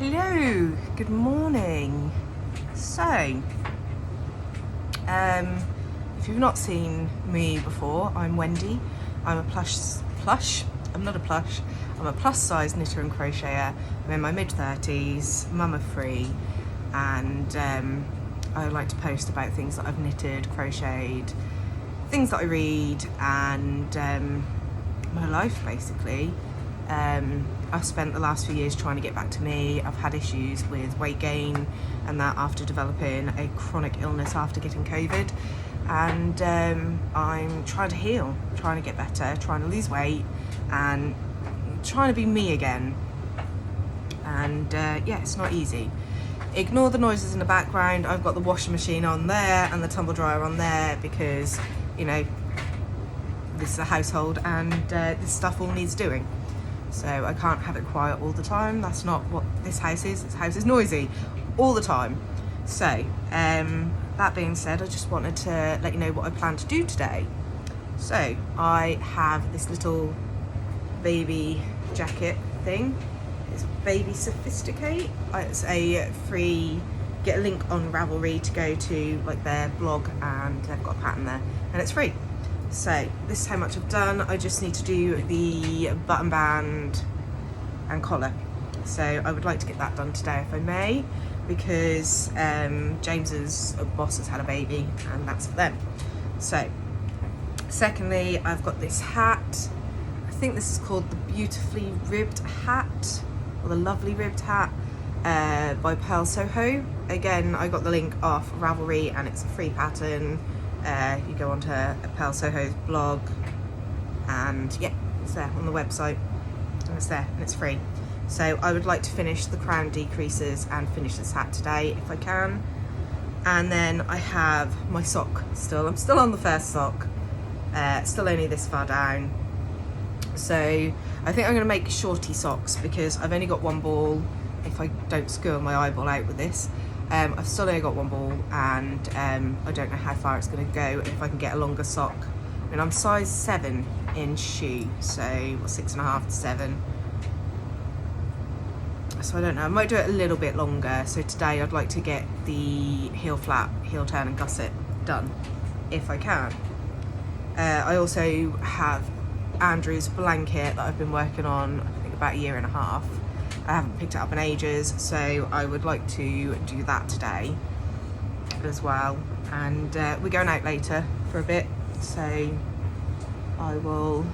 Hello, good morning. So, if you've not seen me before, I'm Wendy. I'm a I'm not a plush. I'm a plus size knitter and crocheter. I'm in my mid-30s, mum of 3, and I like to post about things that I've knitted, crocheted, things that I read, and my life basically. I've spent the last few years trying to get back to me. I've had issues with weight gain and that after developing a chronic illness after getting COVID, and I'm trying to heal, trying to get better, trying to lose weight and trying to be me again. And yeah, it's not easy. Ignore the noises in the background. I've got the washing machine on there and the tumble dryer on there because, you know, this is a household and this stuff all needs doing. So I can't have it quiet all the time. That's not what this house is. This house is noisy all the time. So that being said, I just wanted to let you know what I plan to do today. So I have this little baby jacket thing. It's baby sophisticate. It's a free, get a link on Ravelry to go to like their blog, and they've got a pattern there and it's free. So this is how much I've done. I just need to do the button band and collar. So I would like to get that done today if I may, because James's boss has had a baby and that's for them. So secondly, I've got this hat. I think this is called the Beautifully Ribbed Hat, or the Lovely Ribbed Hat, by Purl Soho. Again, I got the link off Ravelry and it's a free pattern. You go onto Purl Soho's blog and yeah, it's there on the website and it's there and it's free. So I would like to finish the crown decreases and finish this hat today if I can. And then I have my sock still. I'm still on the first sock, still only this far down. So I think I'm going to make shorty socks because I've only got one ball. If I don't skewer my eyeball out with this, I've still only got one ball, and I don't know how far it's going to go if I can get a longer sock. I mean, I'm size 7 in shoe, so 6.5 to 7. So I don't know, I might do it a little bit longer. So today I'd like to get the heel flap, heel turn and gusset done, if I can. I also have Andrew's blanket that I've been working on, I think about 1.5 years. I haven't picked it up in ages, so I would like to do that today as well. And we're going out later for a bit, so I will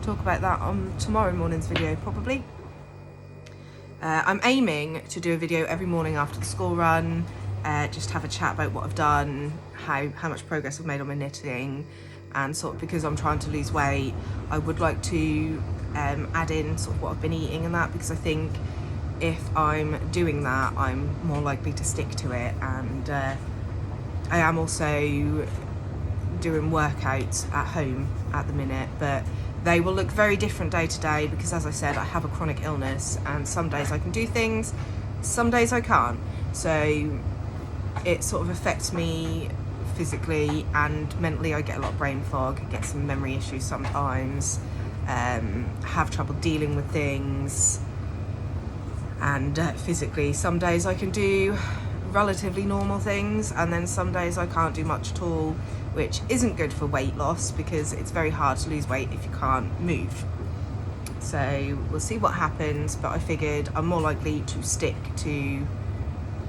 talk about that on tomorrow morning's video probably. I'm aiming to do a video every morning after the school run, just have a chat about what I've done, how much progress I've made on my knitting, and sort of, because I'm trying to lose weight, I would like to add in sort of what I've been eating and that, because I think if I'm doing that I'm more likely to stick to it. And I am also doing workouts at home at the minute, but they will look very different day to day because, as I said, I have a chronic illness and some days I can do things, some days I can't. So it sort of affects me physically and mentally. I get a lot of brain fog, get some memory issues sometimes, have trouble dealing with things, and physically some days I can do relatively normal things and then some days I can't do much at all, which isn't good for weight loss because it's very hard to lose weight if you can't move. So we'll see what happens, but I figured I'm more likely to stick to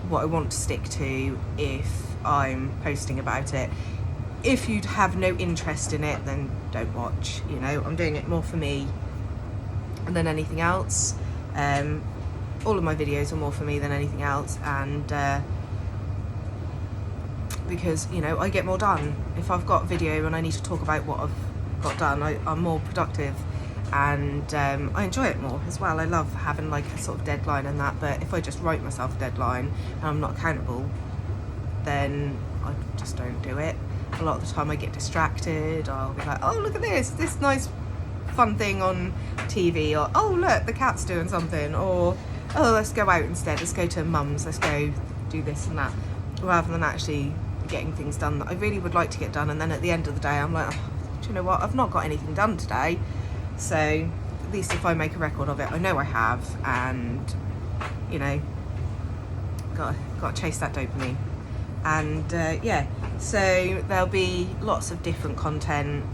what I want to stick to if I'm posting about it. If you have no interest in it, then don't watch. You know, I'm doing it more for me than anything else. All of my videos are more for me than anything else, and because, you know, I get more done. If I've got video and I need to talk about what I've got done, I'm more productive, and I enjoy it more as well. I love having like a sort of deadline and that, but if I just write myself a deadline and I'm not accountable, then I just don't do it. A lot of the time I get distracted. I'll be like, oh, look at this nice fun thing on TV, or oh look, the cat's doing something, or oh, let's go out instead, let's go to mum's, let's go do this and that, rather than actually getting things done that I really would like to get done. And then at the end of the day I'm like, oh, do you know what, I've not got anything done today. So at least if I make a record of it, I know I have, and you know, got to chase that dopamine. And yeah, so there'll be lots of different content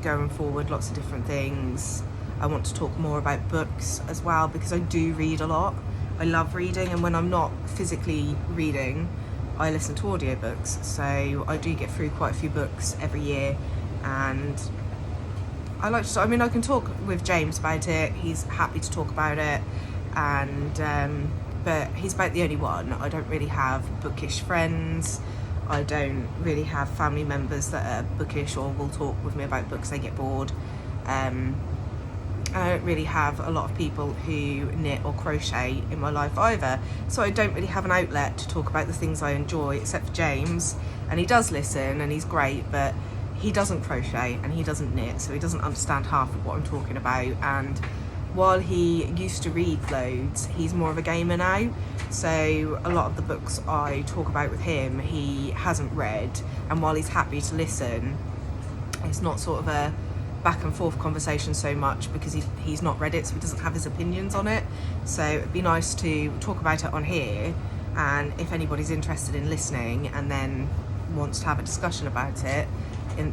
going forward, lots of different things. I want to talk more about books as well, because I do read a lot. I love reading, and when I'm not physically reading, I listen to audiobooks. So I do get through quite a few books every year, and I like to, I mean, I can talk with James about it. He's happy to talk about it, and but he's about the only one. I don't really have bookish friends. I don't really have family members that are bookish or will talk with me about books. They get bored. I don't really have a lot of people who knit or crochet in my life either. So I don't really have an outlet to talk about the things I enjoy, except for James. And he does listen, and he's great, but he doesn't crochet and he doesn't knit, so he doesn't understand half of what I'm talking about. And while he used to read loads, he's more of a gamer now. So a lot of the books I talk about with him, he hasn't read. And while he's happy to listen, it's not sort of a back and forth conversation so much, because he's not read it, so he doesn't have his opinions on it. So it'd be nice to talk about it on here, and if anybody's interested in listening and then wants to have a discussion about it,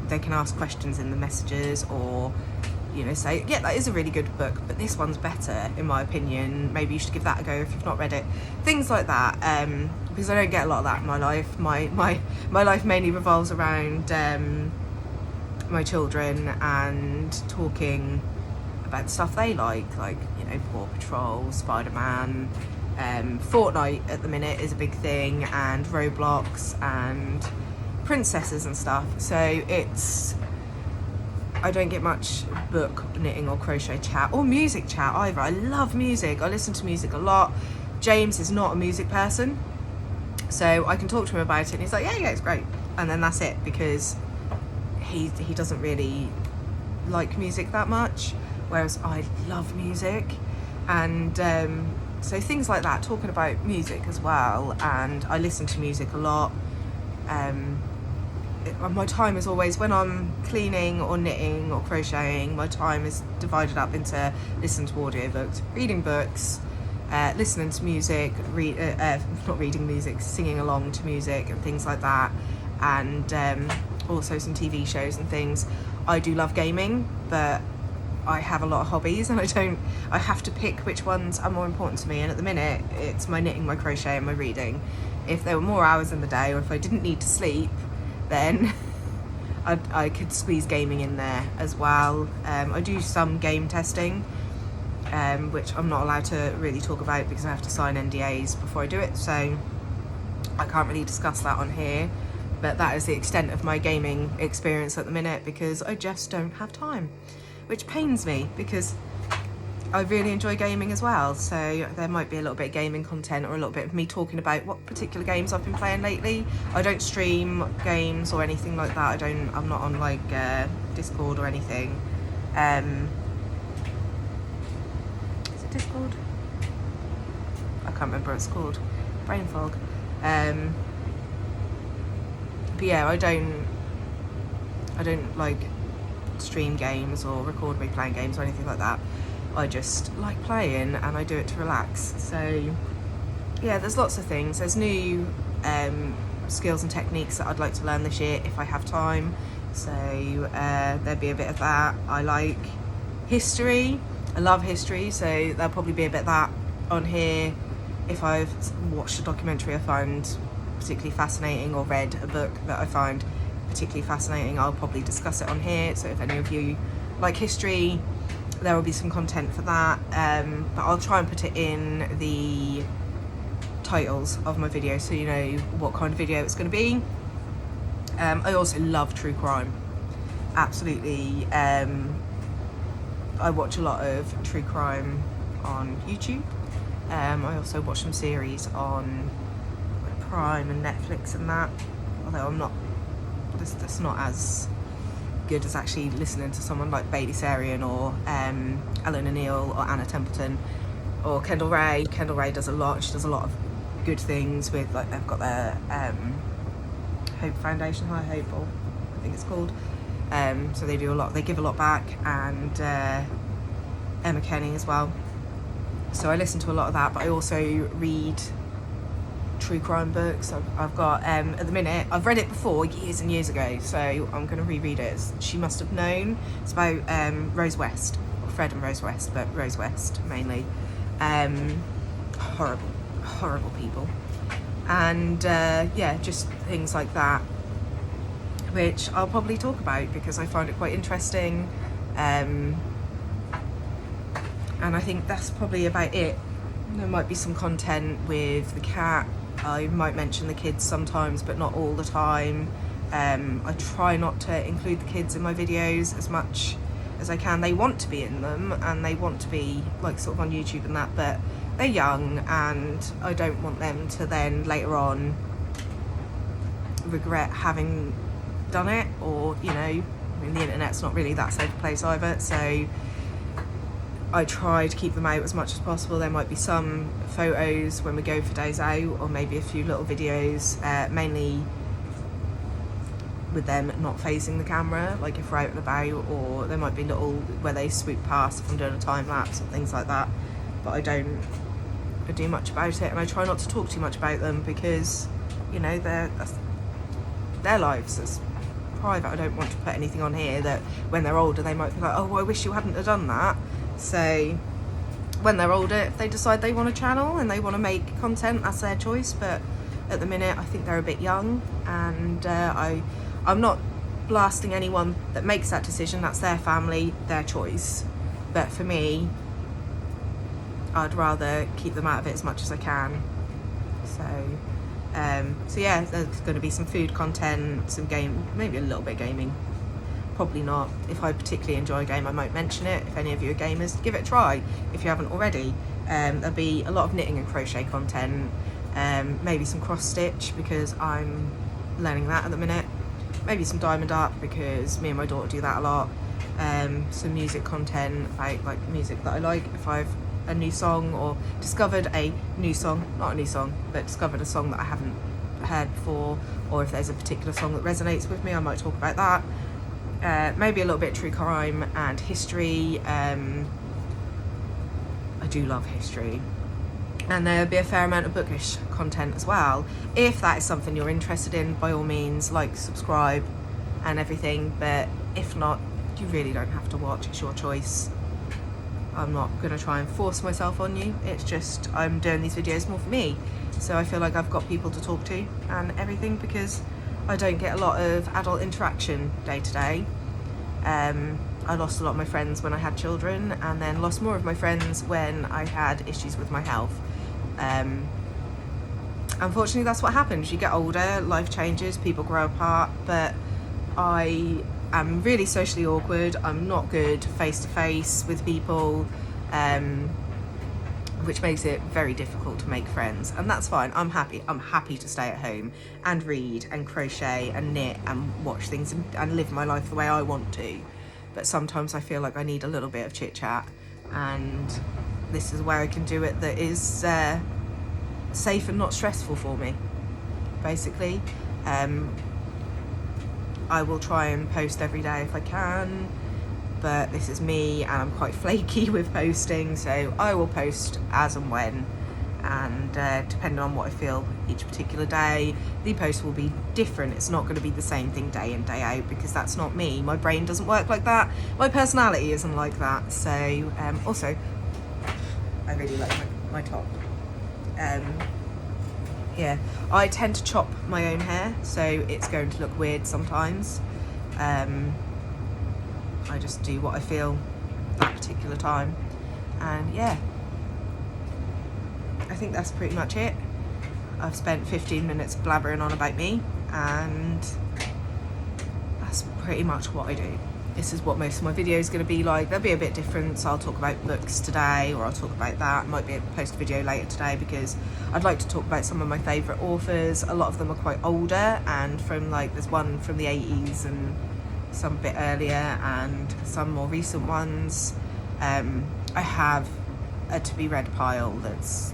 they can ask questions in the messages, or, you know, say, yeah, that is a really good book, but this one's better in my opinion, maybe you should give that a go if you've not read it, things like that. Because I don't get a lot of that in my life. My life mainly revolves around my children and talking about the stuff they like, you know, Paw Patrol, Spider-Man, Fortnite at the minute is a big thing, and Roblox and princesses and stuff. So I don't get much book, knitting or crochet chat, or music chat either. I love music. I listen to music a lot. James is not a music person, so I can talk to him about it and he's like, yeah, it's great, and then that's it, because he doesn't really like music that much, whereas I love music. And so things like that, talking about music as well. And I listen to music a lot. My time is always, when I'm cleaning or knitting or crocheting, my time is divided up into listening to audiobooks, reading books, listening to music, not reading music, singing along to music and things like that, and also some TV shows and things. I do love gaming, but I have a lot of hobbies, and I have to pick which ones are more important to me, and at the minute it's my knitting, my crochet and my reading. If there were more hours in the day, or if I didn't need to sleep, then I could squeeze gaming in there as well. I do some game testing, which I'm not allowed to really talk about because I have to sign NDAs before I do it, so I can't really discuss that on here. But that is the extent of my gaming experience at the minute, because I just don't have time, which pains me, because I really enjoy gaming as well. So there might be a little bit of gaming content, or a little bit of me talking about what particular games I've been playing lately. I don't stream games or anything like that. I'm not on like Discord or anything. Is it Discord? I can't remember what it's called. Brain fog. But yeah, I don't like stream games or record me playing games or anything like that. I just like playing, and I do it to relax. So yeah, there's lots of things. There's new skills and techniques that I'd like to learn this year if I have time. So there'd be a bit of that. I like history. I love history, so there'll probably be a bit of that on here. If I've watched a documentary I find particularly fascinating, or read a book that I find particularly fascinating, I'll probably discuss it on here. So if any of you like history, there will be some content for that, but I'll try and put it in the titles of my video so you know what kind of video it's going to be. I also love true crime, absolutely. I watch a lot of true crime on YouTube. I also watch some series on Prime and Netflix and that, although that's not as good as actually listening to someone like Bailey Sarian or Ellen O'Neill or Anna Templeton or Kendall Ray. Kendall Ray does a lot. She does a lot of good things with, like, they've got their Hope Foundation, High Hope, or I think it's called. So they do a lot. They give a lot back, and Emma Kenny as well. So I listen to a lot of that, but I also read true crime books. I've got, at the minute, I've read it before years and years ago, so I'm going to reread it. She Must Have Known. It's about Rose West, or Fred and Rose West, but Rose West mainly. Horrible people. And yeah, just things like that, which I'll probably talk about because I find it quite interesting. And I think that's probably about it. There might be some content with the cat. I might mention the kids sometimes, but not all the time. I try not to include the kids in my videos as much as I can. They want to be in them and they want to be like sort of on YouTube and that, but they're young and I don't want them to then later on regret having done it, or, you know, I mean, the internet's not really that safe a place either, so I try to keep them out as much as possible. There might be some photos when we go for days out, or maybe a few little videos, mainly with them not facing the camera, like if we're out and about, or there might be little where they swoop past if I'm doing a time lapse and things like that, but I don't do much about it, and I try not to talk too much about them because, you know, their lives is private. I don't want to put anything on here that when they're older they might be like, oh, well, I wish you hadn't have done that. So when they're older, if they decide they want a channel and they want to make content, that's their choice, but at the minute I think they're a bit young, and I'm not blasting anyone that makes that decision. That's their family, their choice, but for me, I'd rather keep them out of it as much as I can. So yeah, there's going to be some food content, some game, maybe a little bit of gaming, probably not. If I particularly enjoy a game, I might mention it. If any of you are gamers, give it a try if you haven't already. There'll be a lot of knitting and crochet content, maybe some cross stitch because I'm learning that at the minute, maybe some diamond art because me and my daughter do that a lot, some music content about like music that I like. If I've a new song or discovered a new song, not a new song, but discovered a song that I haven't heard before, or if there's a particular song that resonates with me, I might talk about that. Maybe a little bit of true crime and history. I do love history, and there'll be a fair amount of bookish content as well. If that is something you're interested in, by all means, like, subscribe and everything, but if not, you really don't have to watch, it's your choice. I'm not going to try and force myself on you. It's just I'm doing these videos more for me, so I feel like I've got people to talk to and everything, because I don't get a lot of adult interaction day to day. I lost a lot of my friends when I had children, and then lost more of my friends when I had issues with my health. Unfortunately, that's what happens. You get older, life changes, people grow apart, but I am really socially awkward. I'm not good face to face with people, which makes it very difficult to make friends, and that's fine. I'm happy to stay at home and read and crochet and knit and watch things and live my life the way I want to, but sometimes I feel like I need a little bit of chit chat, and this is where I can do it that is safe and not stressful for me, basically. I will try and post every day if I can, but this is me and I'm quite flaky with posting, so I will post as and when, and depending on what I feel each particular day, the post will be different. It's not going to be the same thing day in, day out, because that's not me. My brain doesn't work like that. My personality isn't like that. So also, I really like my top. Yeah, I tend to chop my own hair, so it's going to look weird sometimes. I just do what I feel that particular time, and yeah, I think that's pretty much it. I've spent 15 minutes blabbering on about me, and that's pretty much what I do. This is what most of my videos are going to be like. They'll be a bit different, so I'll talk about books today, or I'll talk about that. I might be able to post a video later today because I'd like to talk about some of my favourite authors. A lot of them are quite older, and from like, there's one from the 80s and some a bit earlier, and some more recent ones. I have a to be read pile that's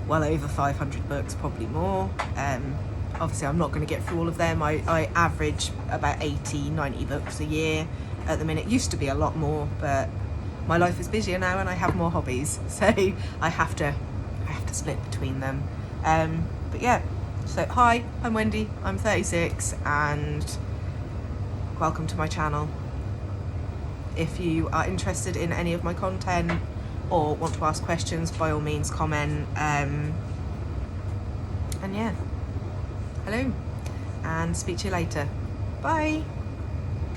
well over 500 books, probably more. Obviously I'm not going to get through all of them. I average about 80-90 books a year at the minute. It used to be a lot more, but my life is busier now and I have more hobbies, so I have to split between them. But yeah, so hi, I'm Wendy, I'm 36 and welcome to my channel. If you are interested in any of my content or want to ask questions, by all means comment. And yeah, hello, and speak to you later. Bye.